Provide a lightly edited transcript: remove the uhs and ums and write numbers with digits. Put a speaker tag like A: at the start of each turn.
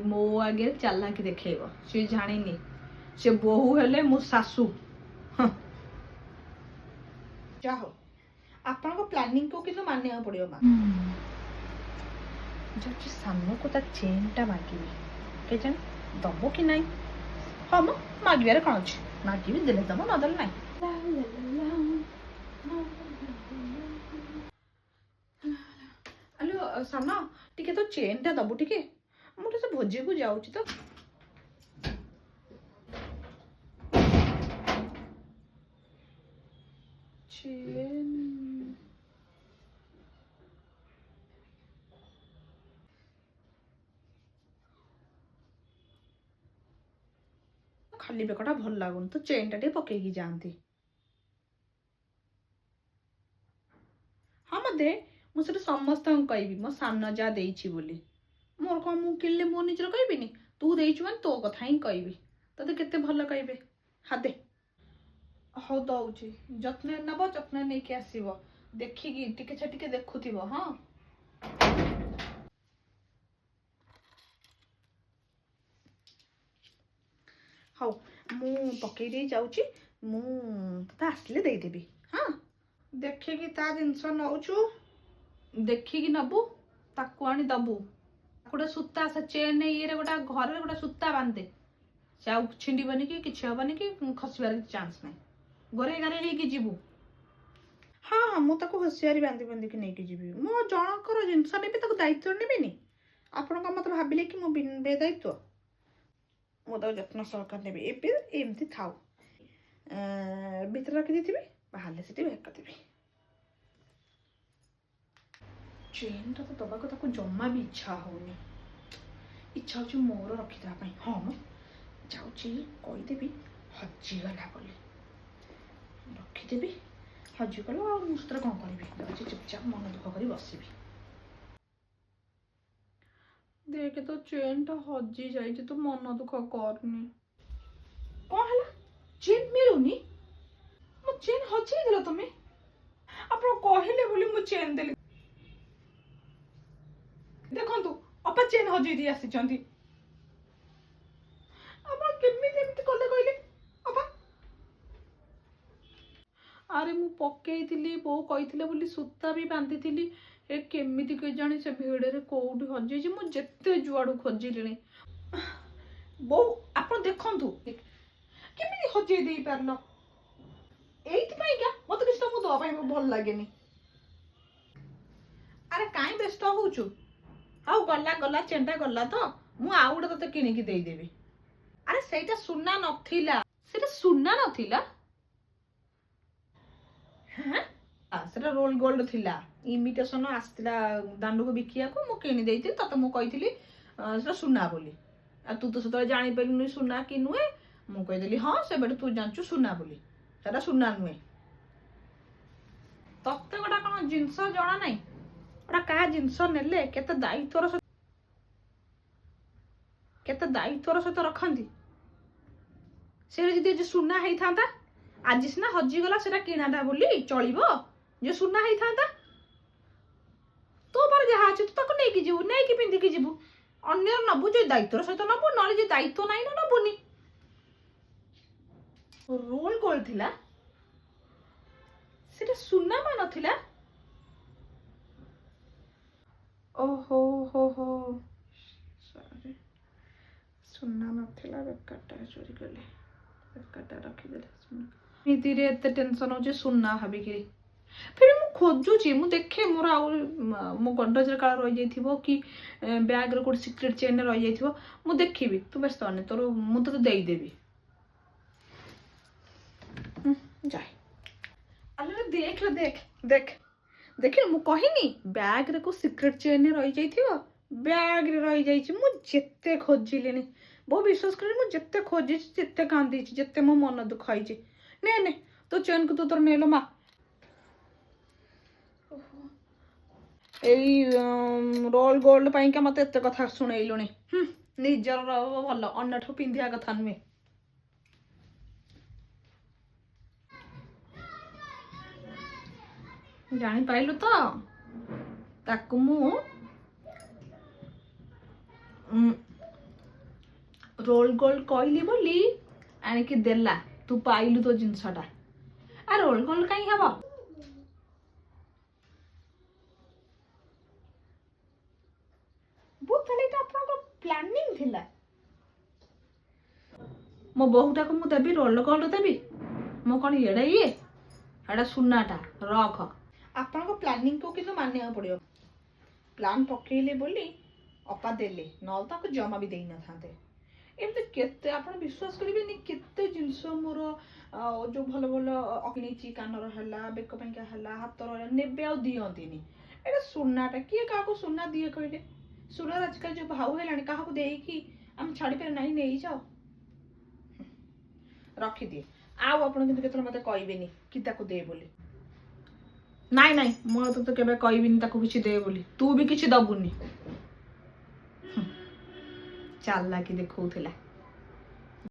A: मो आगे चालाकी देखो सी जानी से बोहू हेले मो सासू जाओ आपण प्लानिंग को किंतु मानिया पड़ियो मां जो सामने को ता चेन टा मांगी के जन दबो कि नहीं हम मागिबार कौन अच्छे मागिबी देले दबो न देले नहीं हेलो सामना टिके तो चेन टा दबो टिके मुझे से भोजी को जाऊची तो चेन खाली बेकटा भल लागुन तो चेन टा पकईकी जाती हाँ मत मुझे समस्त कहबी मो सामना जा देइछि बोली मोर कौन मु किले मो निजर कहबिनी तू देइछु मान तो कथा ही कहबी तते केते भल कहबे हादे हो दउछि जत्न नब जत्न नहीं के आसीबो देखिकी टिके छटिके देखुथिबो हां हौ मु पकई दे जाउछि मु तते आसले देई देबी हां देखिकी ता जिंस नउछु देखिकी नबु ताकू आनी दबु गोटे सूता से चेन ये गोटा घर गोटे सूता बांधे से आउ छिंडीबनी कि किछि हबनी कि खसिबार चांस नहीं गोरे गारे लेके जीवु हाँ हाँ मु ताको होशियारी बांधी बांधी के लेके जीवी मो जनकर जिनस नेबी ताको दायित्व नेबिनी आपण का मत भाबिले कि मो बेदायित्व मो ताको जत्न सहकार नेबी एबे एमती थाउ भीतर रखी देथिबी बाहरले सेठी बैक करदेबी चेन टा तो दबा को ताको जम्मा भी इच्छा होनी इच्छा हो मोर रखीदेवाई हाँ म जाऊँगी कहीदेवी हजिगला बोली रखीदेवी हजिगल आ मुझे कौन करी चुपचाप मन दुख कर बसबी देखे तो चेन टा हजि जाए तो मन दुख करनी कौन है चेन मिलूनी मो चेन हजि तुम्हें आप कहले बोली मु चेन देली देखंतु अपा चेन हजि दी आसी चंदी अपा केमि एमति कले कहले अपा अरे मु पकेइतिली बो कहिथिले बोली सूता भी बांधिथिली ए केमिति के जानी से भिड़े रे कोउडी हजि जे मु जत्ते जुआडू खोजिलिनी बो आपण देखंतु केमिति हजि देई परलो एइति पई का मते किछ तो मु दो पई भल लागेनी अरे काई व्यस्त होउछु हाउ गला गला चेंटा गला तो मु आउ गोटे तते किनिकी देई देबी अरे सेटा सुना नथिला सेटा सुना नथिला हां सेटा रोल गोल्ड थिला इमिटेशन आस्तिला दांडू को बिकिया को मु किनि देइति तते मु कहिथिली सेटा सुना बोली आ तू तो सतरे जानि पेलुनी सुना कि नुए मु कहि देली हां से बेटे तू जानचु सुना बोली सेटा सुना नुए तते गोटा कोन जिंस जणा नाही ओटा का जिनस नेले केते दायित्वर सहित रखती से जदि सुना होता आज सीना हजिगला से किणाटा बोली चलो जो सुना होता तो पर जहाँ अच्छे तक नहीं जीवु नहीं पिंधिकी जीवु अन्य नबु जो दायित्वर सहित नबु ना जो दायित्व ना नबुनी रोल गोल थिला सेटा सुना मा नथिला ओहो हो सॉरी सुना नथिला बेकाटा चोरी कले बेकाटा रखी देले सुना नीति रे एते टेंशन हो जे सुना हबी कि फिर मु खोजुची मु देखे मोर आ मो गडज काल रहि जाइथिबो कि बैग रे कोड सीक्रेट चेन रहि जाइथिबो मु देखिबी तू व्यस्त होने तोर मु तो देई देबी जाय अरे देख ले देख देख देख मु कहिनी बैग रे को सीक्रेट चेन रहि जाइथिबो बैग रे रहि जाइछि मु जेते खोजिलेनी बो विश्वास करी मु जेते खोजि जेते कांदी जेते मो मन दुखाई छि ने ने तो चेन को तो तोर नेलो मा एई रोल गोल्ड पाई का मते एते कथा सुनैलुनी निजर भल अन्नठो पिंधिया कथा नुहे जानी पाइलु तो ताकु मु ରୋଲ ଗୋଲ୍ଡ କହିଲି ବୋଲି ଆଣିକି ଦେଲା। ତୁ ପାଇଲୁ ତୋ ଜିନିଷଟା। ଆ ରୋଲ ଗୋଲ୍ଡ କାହିଁ ହବ? ବହୁତ ତାହେଲେ ଏଇଟା ଆପଣଙ୍କ ପ୍ଲାନିଂ ଥିଲା। ମୋ ବୋହୁଟାକୁ ମୁଁ ଦେବି ରୋଲ ଗୋଲ୍ଡ ଦେବି? ମୁଁ କଣ ଏଡେ ଇଏ? ଏଟା ସୁନାଟା ରଖ। ଆପଣଙ୍କ ପ୍ଲାନିଂକୁ କିନ୍ତୁ ମାନିବାକୁ ପଡିବ। ପ୍ଲାନ୍ ପକେଇଲେ ବୋଲି ଅପା ଦେଲେ, ନହେଲେ ତାକୁ ଜମା ବି ଦେଇନଥାନ୍ତେ। ଏମିତି କେତେ ଆପଣ ବିଶ୍ୱାସ କରିବେନି କେତେ ଜିନିଷ ମୋର ଯୋଉ ଭଲ ଭଲ କିଣିଛି, କାନର ହେଲା, ବେକ ପାଇଁକା ହେଲା, ହାତର ହେଲା, ନେବେ ଆଉ ଦିଅନ୍ତିନି। ଏଇଟା ସୁନାଟା, କିଏ କାହାକୁ ସୁନା ଦିଏ କହିଲେ? ସୁନାର ଆଜିକାଲି ଯୋଉ ଭାଉ ହେଲାଣି, କାହାକୁ ଦେଇକି ଆମେ ଛାଡ଼ିପାରିବା ନାହିଁ, ନେଇଯାଅ, ରଖିଦିଏ। ଆଉ ଆପଣ କିନ୍ତୁ କେତେବେଳେ ମତେ କହିବେନି କି ତାକୁ ଦେ ବୋଲି। ନାଇଁ ନାଇଁ, ମୁଁ ତତେ କେବେ କହିବିନି ତାକୁ କିଛି ଦେ ବୋଲି। ତୁ ବି କିଛି ଦବୁନି। ଚାଲାକି ଦେଖଉଥିଲା।